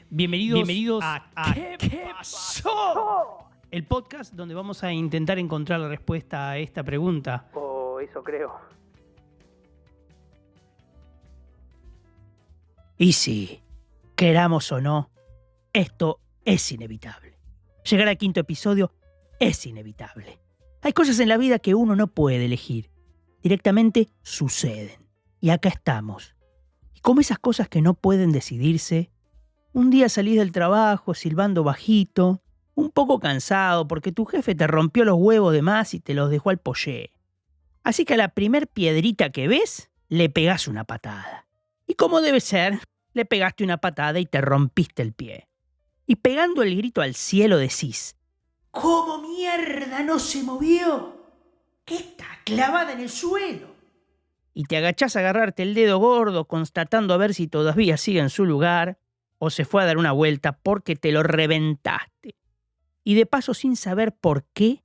Bienvenidos a ¿Qué pasó? El podcast donde vamos a intentar encontrar la respuesta a esta pregunta. O eso creo. Y sí, queramos o no, esto es inevitable. Llegar al quinto episodio es inevitable. Hay cosas en la vida que uno no puede elegir. Directamente suceden. Y acá estamos. Y como esas cosas que no pueden decidirse, un día salís del trabajo silbando bajito, un poco cansado porque tu jefe te rompió los huevos de más y te los dejó al pollé. Así que a la primer piedrita que ves, le pegás una patada. Y como debe ser, le pegaste una patada y te rompiste el pie. Y pegando el grito al cielo decís: ¿cómo mierda no se movió? ¿Qué está clavada en el suelo? Y te agachás a agarrarte el dedo gordo constatando a ver si todavía sigue en su lugar o se fue a dar una vuelta porque te lo reventaste. Y de paso, sin saber por qué,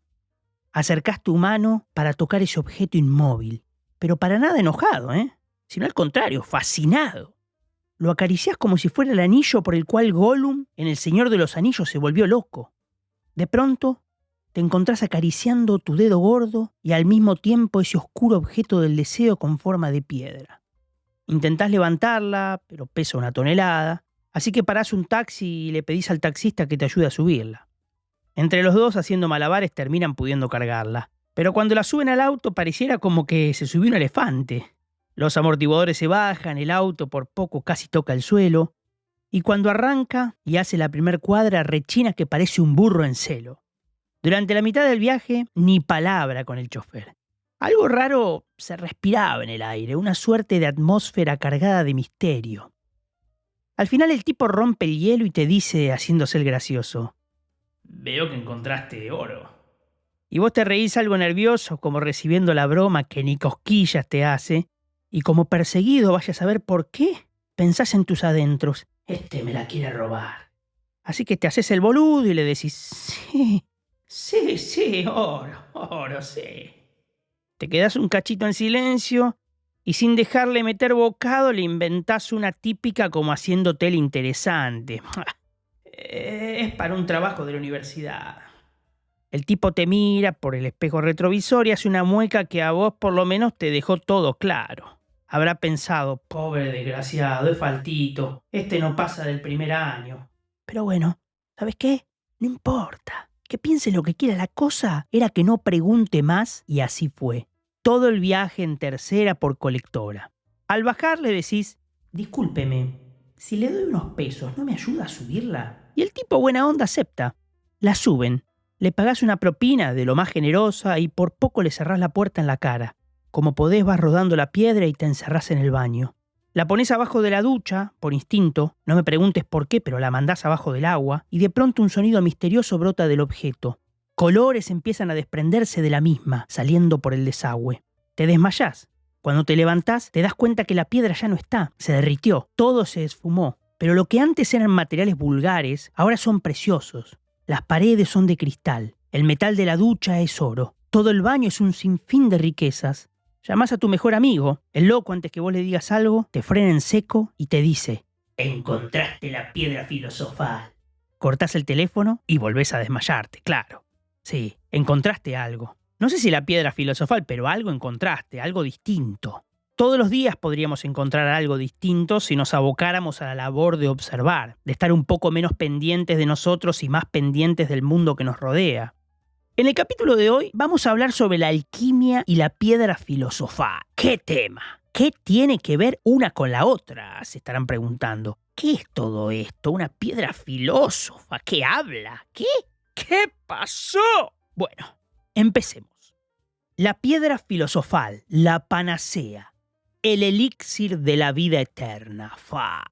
acercás tu mano para tocar ese objeto inmóvil. Pero para nada enojado, sino al contrario, fascinado. Lo acariciás como si fuera el anillo por el cual Gollum en El Señor de los Anillos se volvió loco. De pronto, te encontrás acariciando tu dedo gordo y al mismo tiempo ese oscuro objeto del deseo con forma de piedra. Intentás levantarla, pero pesa 1 tonelada, así que parás un taxi y le pedís al taxista que te ayude a subirla. Entre los dos, haciendo malabares, terminan pudiendo cargarla. Pero cuando la suben al auto pareciera como que se subió un elefante. Los amortiguadores se bajan, el auto por poco casi toca el suelo, y cuando arranca y hace la primer cuadra rechina que parece un burro en celo. Durante la mitad del viaje, ni palabra con el chofer. Algo raro se respiraba en el aire, una suerte de atmósfera cargada de misterio. Al final el tipo rompe el hielo y te dice, haciéndose el gracioso: veo que encontraste oro. Y vos te reís algo nervioso, como recibiendo la broma que ni cosquillas te hace, y como perseguido, vaya a saber por qué, pensás en tus adentros: este me la quiere robar. Así que te haces el boludo y le decís: sí, oro, sí. Te quedás un cachito en silencio y sin dejarle meter bocado le inventás una típica como haciéndote el interesante. Es para un trabajo de la universidad. El tipo te mira por el espejo retrovisor y hace una mueca que a vos por lo menos te dejó todo claro. Habrá pensado: pobre desgraciado, es faltito, este no pasa del primer año. Pero bueno, ¿sabes qué? No importa. Que piense lo que quiera, la cosa era que no pregunte más y así fue. Todo el viaje en tercera por colectora. Al bajar le decís: discúlpeme, si le doy unos pesos, ¿no me ayuda a subirla? Y el tipo buena onda acepta. La suben, le pagás una propina de lo más generosa y por poco le cerrás la puerta en la cara. Como podés vas rodando la piedra y te encerrás en el baño. La ponés abajo de la ducha, por instinto, no me preguntes por qué, pero la mandás abajo del agua, y de pronto un sonido misterioso brota del objeto. Colores empiezan a desprenderse de la misma, saliendo por el desagüe. Te desmayás. Cuando te levantás, te das cuenta que la piedra ya no está, se derritió, todo se esfumó. Pero lo que antes eran materiales vulgares, ahora son preciosos. Las paredes son de cristal, el metal de la ducha es oro, todo el baño es un sinfín de riquezas. Llamás a tu mejor amigo, el loco, antes que vos le digas algo, te frena en seco y te dice: encontraste la piedra filosofal. Cortás el teléfono y volvés a desmayarte, claro. Sí, encontraste algo. No sé si la piedra filosofal, pero algo encontraste, algo distinto. Todos los días podríamos encontrar algo distinto si nos abocáramos a la labor de observar, de estar un poco menos pendientes de nosotros y más pendientes del mundo que nos rodea. En el capítulo de hoy vamos a hablar sobre la alquimia y la piedra filosofal. ¡Qué tema! ¿Qué tiene que ver una con la otra?, se estarán preguntando. ¿Qué es todo esto? ¿Una piedra filósofa? ¿Qué habla? ¿Qué? ¿Qué pasó? Bueno, empecemos. La piedra filosofal, la panacea, el elixir de la vida eterna. ¡Fa!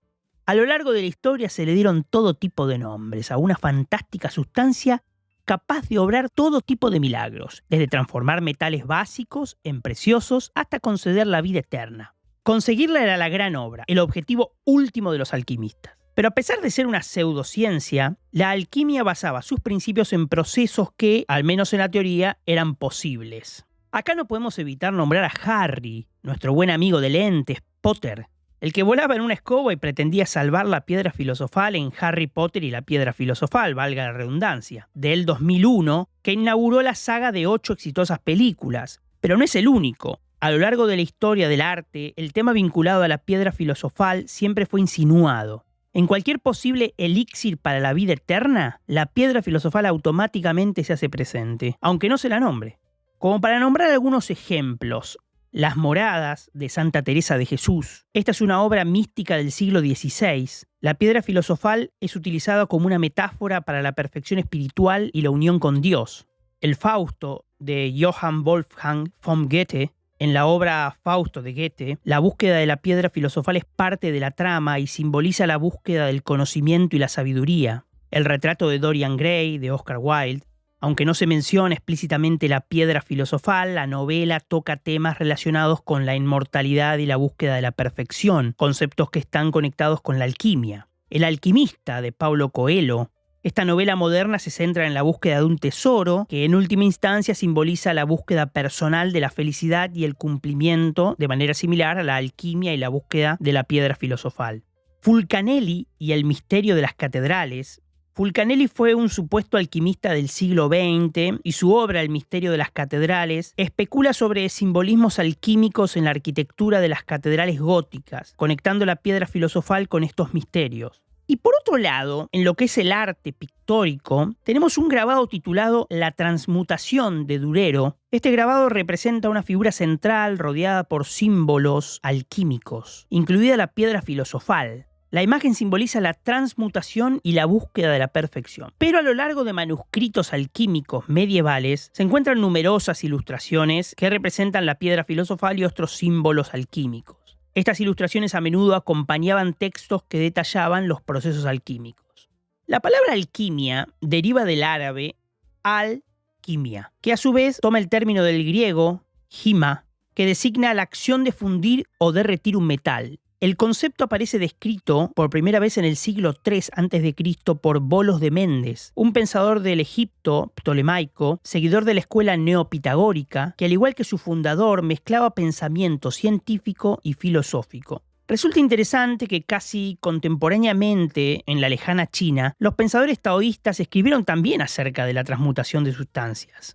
A lo largo de la historia se le dieron todo tipo de nombres a una fantástica sustancia capaz de obrar todo tipo de milagros, desde transformar metales básicos en preciosos hasta conceder la vida eterna. Conseguirla era la gran obra, el objetivo último de los alquimistas. Pero a pesar de ser una pseudociencia, la alquimia basaba sus principios en procesos que, al menos en la teoría, eran posibles. Acá no podemos evitar nombrar a Harry, nuestro buen amigo de lentes, Potter, el que volaba en una escoba y pretendía salvar la piedra filosofal en Harry Potter y la piedra filosofal, valga la redundancia, del 2001, que inauguró la saga de 8 exitosas películas. Pero no es el único. A lo largo de la historia del arte, el tema vinculado a la piedra filosofal siempre fue insinuado. En cualquier posible elixir para la vida eterna, la piedra filosofal automáticamente se hace presente, aunque no se la nombre. Como para nombrar algunos ejemplos, Las Moradas de Santa Teresa de Jesús. Esta es una obra mística del siglo XVI. La piedra filosofal es utilizada como una metáfora para la perfección espiritual y la unión con Dios. El Fausto de Johann Wolfgang von Goethe. En la obra Fausto de Goethe, la búsqueda de la piedra filosofal es parte de la trama y simboliza la búsqueda del conocimiento y la sabiduría. El retrato de Dorian Gray, de Oscar Wilde. Aunque no se menciona explícitamente la piedra filosofal, la novela toca temas relacionados con la inmortalidad y la búsqueda de la perfección, conceptos que están conectados con la alquimia. El alquimista, de Paulo Coelho. Esta novela moderna se centra en la búsqueda de un tesoro que en última instancia simboliza la búsqueda personal de la felicidad y el cumplimiento, de manera similar a la alquimia y la búsqueda de la piedra filosofal. Fulcanelli y el misterio de las catedrales. Fulcanelli fue un supuesto alquimista del siglo XX y su obra El misterio de las catedrales especula sobre simbolismos alquímicos en la arquitectura de las catedrales góticas, conectando la piedra filosofal con estos misterios. Y por otro lado, en lo que es el arte pictórico, tenemos un grabado titulado La transmutación de Durero. Este grabado representa una figura central rodeada por símbolos alquímicos, incluida la piedra filosofal. La imagen simboliza la transmutación y la búsqueda de la perfección. Pero a lo largo de manuscritos alquímicos medievales se encuentran numerosas ilustraciones que representan la piedra filosofal y otros símbolos alquímicos. Estas ilustraciones a menudo acompañaban textos que detallaban los procesos alquímicos. La palabra alquimia deriva del árabe al-quimia, que a su vez toma el término del griego hima, que designa la acción de fundir o derretir un metal. El concepto aparece descrito por primera vez en el siglo III a.C. por Bolos de Mendes, un pensador del Egipto ptolemaico, seguidor de la escuela neopitagórica, que al igual que su fundador mezclaba pensamiento científico y filosófico. Resulta interesante que casi contemporáneamente, en la lejana China, los pensadores taoístas escribieron también acerca de la transmutación de sustancias.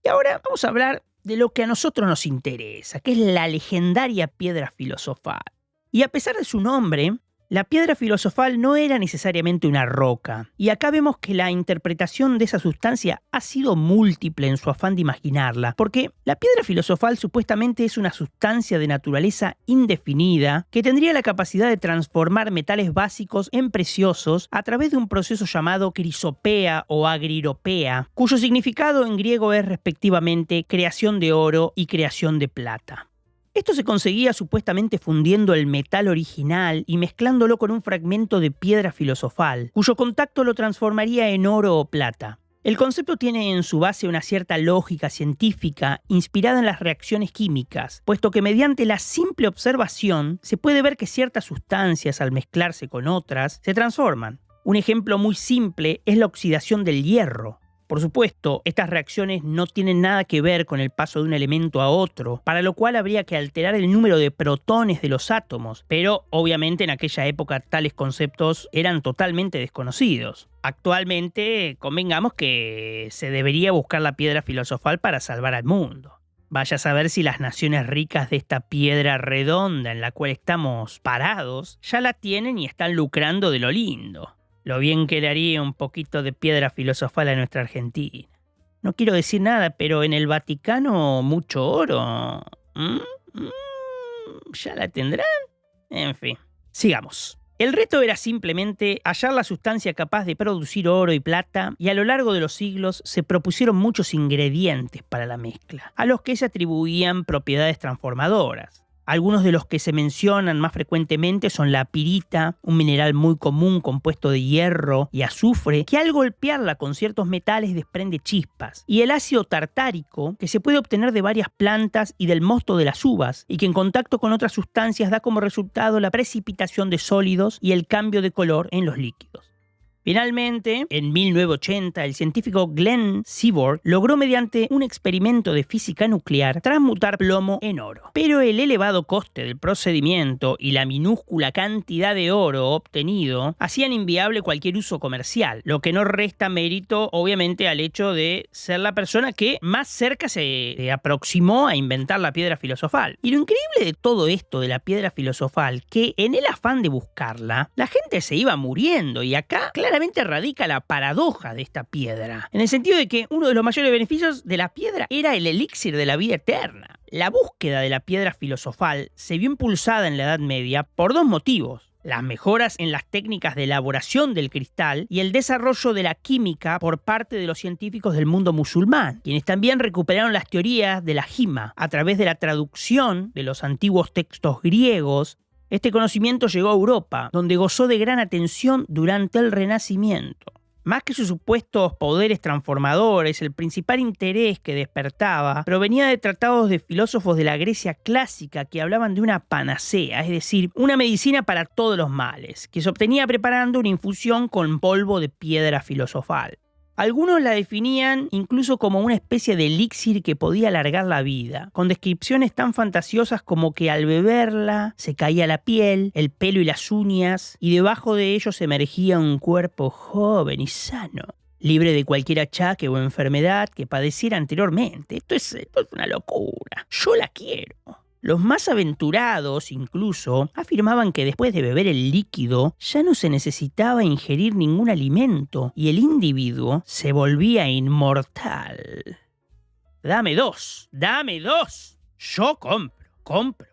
Y ahora vamos a hablar de lo que a nosotros nos interesa, que es la legendaria piedra filosofal. Y a pesar de su nombre, la piedra filosofal no era necesariamente una roca. Y acá vemos que la interpretación de esa sustancia ha sido múltiple en su afán de imaginarla, porque la piedra filosofal supuestamente es una sustancia de naturaleza indefinida que tendría la capacidad de transformar metales básicos en preciosos a través de un proceso llamado crisopea o agriropea, cuyo significado en griego es respectivamente creación de oro y creación de plata. Esto se conseguía supuestamente fundiendo el metal original y mezclándolo con un fragmento de piedra filosofal, cuyo contacto lo transformaría en oro o plata. El concepto tiene en su base una cierta lógica científica inspirada en las reacciones químicas, puesto que mediante la simple observación se puede ver que ciertas sustancias al mezclarse con otras se transforman. Un ejemplo muy simple es la oxidación del hierro. Por supuesto, estas reacciones no tienen nada que ver con el paso de un elemento a otro, para lo cual habría que alterar el número de protones de los átomos, pero obviamente en aquella época tales conceptos eran totalmente desconocidos. Actualmente, convengamos que se debería buscar la piedra filosofal para salvar al mundo. Vaya a saber si las naciones ricas de esta piedra redonda en la cual estamos parados ya la tienen y están lucrando de lo lindo. Lo bien que le haría un poquito de piedra filosofal a nuestra Argentina. No quiero decir nada, pero en el Vaticano mucho oro. ¿Ya la tendrán? En fin, sigamos. El reto era simplemente hallar la sustancia capaz de producir oro y plata, y a lo largo de los siglos se propusieron muchos ingredientes para la mezcla, a los que se atribuían propiedades transformadoras. Algunos de los que se mencionan más frecuentemente son la pirita, un mineral muy común compuesto de hierro y azufre, que al golpearla con ciertos metales desprende chispas, y el ácido tartárico, que se puede obtener de varias plantas y del mosto de las uvas, y que en contacto con otras sustancias da como resultado la precipitación de sólidos y el cambio de color en los líquidos. Finalmente, en 1980, el científico Glenn Seaborg logró mediante un experimento de física nuclear transmutar plomo en oro. Pero el elevado coste del procedimiento y la minúscula cantidad de oro obtenido hacían inviable cualquier uso comercial, lo que no resta mérito, obviamente, al hecho de ser la persona que más cerca se aproximó a inventar la piedra filosofal. Y lo increíble de todo esto de la piedra filosofal, que en el afán de buscarla, la gente se iba muriendo, y acá claramente radica la paradoja de esta piedra, en el sentido de que uno de los mayores beneficios de la piedra era el elixir de la vida eterna. La búsqueda de la piedra filosofal se vio impulsada en la Edad Media por dos motivos: las mejoras en las técnicas de elaboración del cristal y el desarrollo de la química por parte de los científicos del mundo musulmán, quienes también recuperaron las teorías de la jima a través de la traducción de los antiguos textos griegos. Este conocimiento llegó a Europa, donde gozó de gran atención durante el Renacimiento. Más que sus supuestos poderes transformadores, el principal interés que despertaba provenía de tratados de filósofos de la Grecia clásica que hablaban de una panacea, es decir, una medicina para todos los males, que se obtenía preparando una infusión con polvo de piedra filosofal. Algunos la definían incluso como una especie de elixir que podía alargar la vida, con descripciones tan fantasiosas como que al beberla se caía la piel, el pelo y las uñas, y debajo de ellos emergía un cuerpo joven y sano, libre de cualquier achaque o enfermedad que padeciera anteriormente. Esto es una locura. Yo la quiero. Los más aventurados, incluso, afirmaban que después de beber el líquido ya no se necesitaba ingerir ningún alimento y el individuo se volvía inmortal. Dame dos. Yo compro.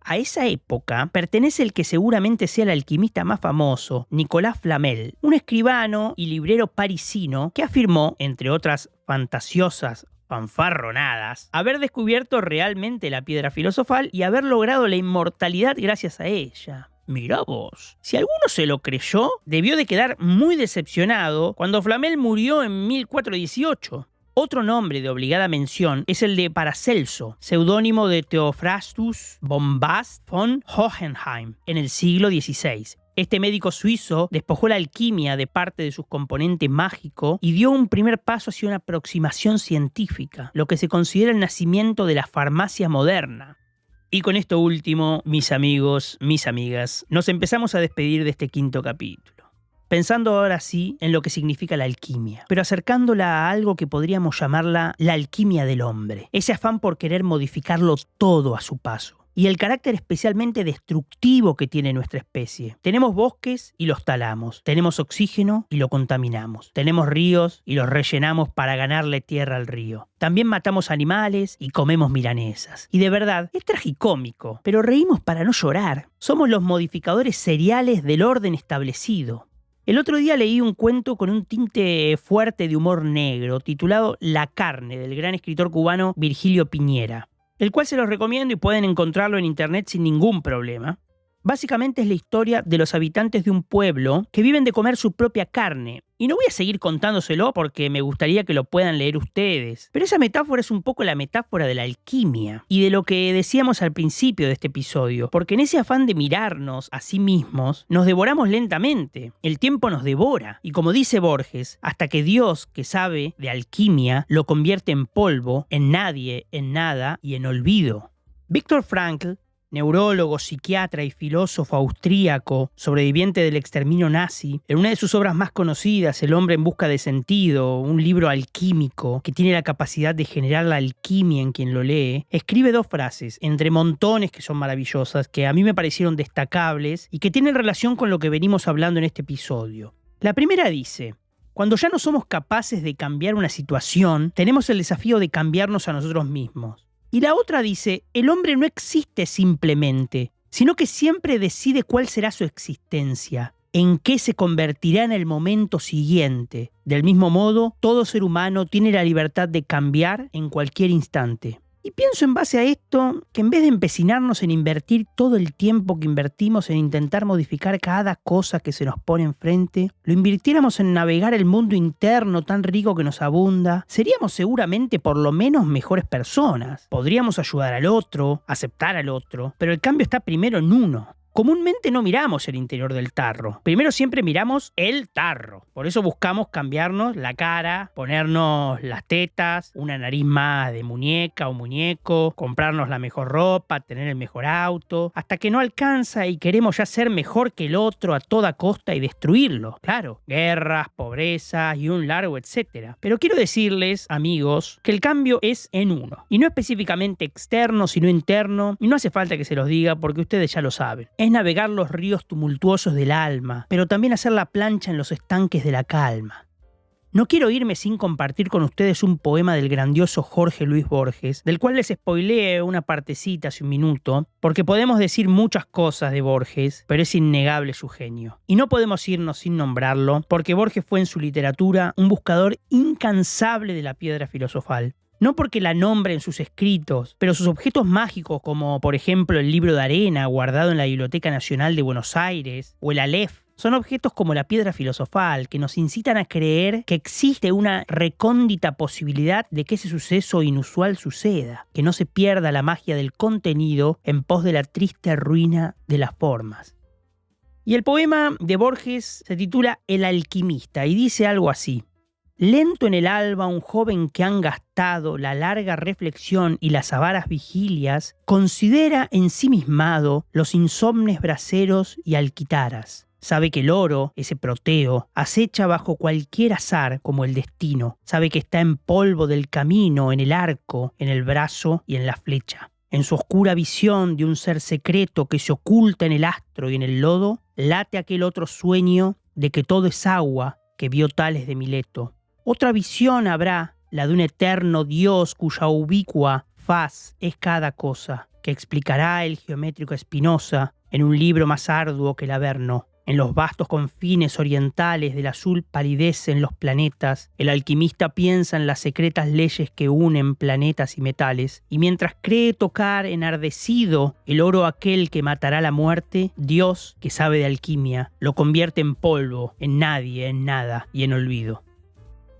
A esa época pertenece el que seguramente sea el alquimista más famoso, Nicolas Flamel, un escribano y librero parisino que afirmó, entre otras fantasiosas fanfarronadas, haber descubierto realmente la piedra filosofal y haber logrado la inmortalidad gracias a ella. Mirá vos. Si alguno se lo creyó, debió de quedar muy decepcionado cuando Flamel murió en 1418. Otro nombre de obligada mención es el de Paracelso, seudónimo de Theophrastus Bombast von Hohenheim, en el siglo XVI. Este médico suizo despojó la alquimia de parte de su componente mágico y dio un primer paso hacia una aproximación científica, lo que se considera el nacimiento de la farmacia moderna. Y con esto último, mis amigos, mis amigas, nos empezamos a despedir de este quinto capítulo, pensando ahora sí en lo que significa la alquimia, pero acercándola a algo que podríamos llamarla la alquimia del hombre, ese afán por querer modificarlo todo a su paso. Y el carácter especialmente destructivo que tiene nuestra especie. Tenemos bosques y los talamos. Tenemos oxígeno y lo contaminamos. Tenemos ríos y los rellenamos para ganarle tierra al río. También matamos animales y comemos milanesas. Y de verdad, es tragicómico, pero reímos para no llorar. Somos los modificadores seriales del orden establecido. El otro día leí un cuento con un tinte fuerte de humor negro, titulado La carne, del gran escritor cubano Virgilio Piñera, el cual se los recomiendo y pueden encontrarlo en internet sin ningún problema. Básicamente es la historia de los habitantes de un pueblo que viven de comer su propia carne. Y no voy a seguir contándoselo porque me gustaría que lo puedan leer ustedes. Pero esa metáfora es un poco la metáfora de la alquimia y de lo que decíamos al principio de este episodio. Porque en ese afán de mirarnos a sí mismos, nos devoramos lentamente. El tiempo nos devora. Y como dice Borges, hasta que Dios, que sabe de alquimia, lo convierte en polvo, en nadie, en nada y en olvido. Viktor Frankl, neurólogo, psiquiatra y filósofo austríaco, sobreviviente del exterminio nazi, en una de sus obras más conocidas, El hombre en busca de sentido, un libro alquímico que tiene la capacidad de generar la alquimia en quien lo lee, escribe dos frases, entre montones que son maravillosas, que a mí me parecieron destacables y que tienen relación con lo que venimos hablando en este episodio. La primera dice: cuando ya no somos capaces de cambiar una situación, tenemos el desafío de cambiarnos a nosotros mismos. Y la otra dice: el hombre no existe simplemente, sino que siempre decide cuál será su existencia, en qué se convertirá en el momento siguiente. Del mismo modo, todo ser humano tiene la libertad de cambiar en cualquier instante. Y pienso en base a esto que en vez de empecinarnos en invertir todo el tiempo que invertimos en intentar modificar cada cosa que se nos pone enfrente, lo invirtiéramos en navegar el mundo interno tan rico que nos abunda, seríamos seguramente por lo menos mejores personas. Podríamos ayudar al otro, aceptar al otro, pero el cambio está primero en uno. Comúnmente no miramos el interior del tarro. Primero siempre miramos el tarro. Por eso buscamos cambiarnos la cara, ponernos las tetas, una nariz más de muñeca o muñeco, comprarnos la mejor ropa, tener el mejor auto, hasta que no alcanza y queremos ya ser mejor que el otro a toda costa y destruirlo. Claro, guerras, pobreza y un largo etcétera. Pero quiero decirles, amigos, que el cambio es en uno. Y no específicamente externo, sino interno. Y no hace falta que se los diga porque ustedes ya lo saben. Es navegar los ríos tumultuosos del alma, pero también hacer la plancha en los estanques de la calma. No quiero irme sin compartir con ustedes un poema del grandioso Jorge Luis Borges, del cual les spoileé una partecita hace un minuto, porque podemos decir muchas cosas de Borges, pero es innegable su genio. Y no podemos irnos sin nombrarlo, porque Borges fue en su literatura un buscador incansable de la piedra filosofal. No porque la nombre en sus escritos, pero sus objetos mágicos, como por ejemplo el libro de arena guardado en la Biblioteca Nacional de Buenos Aires, o el Aleph, son objetos como la piedra filosofal que nos incitan a creer que existe una recóndita posibilidad de que ese suceso inusual suceda, que no se pierda la magia del contenido en pos de la triste ruina de las formas. Y el poema de Borges se titula El alquimista y dice algo así. Lento en el alba, un joven que han gastado la larga reflexión y las avaras vigilias, considera ensimismado los insomnes braseros y alquitaras. Sabe que el oro, ese Proteo, acecha bajo cualquier azar como el destino. Sabe que está en polvo del camino, en el arco, en el brazo y en la flecha. En su oscura visión de un ser secreto que se oculta en el astro y en el lodo, late aquel otro sueño de que todo es agua que vio Tales de Mileto. Otra visión habrá, la de un eterno Dios cuya ubicua faz es cada cosa, que explicará el geométrico Spinoza en un libro más arduo que el Averno. En los vastos confines orientales del azul palidecen los planetas, el alquimista piensa en las secretas leyes que unen planetas y metales, y mientras cree tocar enardecido el oro aquel que matará la muerte, Dios, que sabe de alquimia, lo convierte en polvo, en nadie, en nada y en olvido.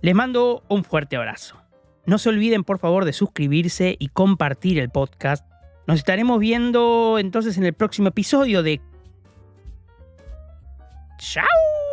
Les mando un fuerte abrazo. No se olviden por favor de suscribirse y compartir el podcast. Nos estaremos viendo entonces en el próximo episodio de... ¡Chao!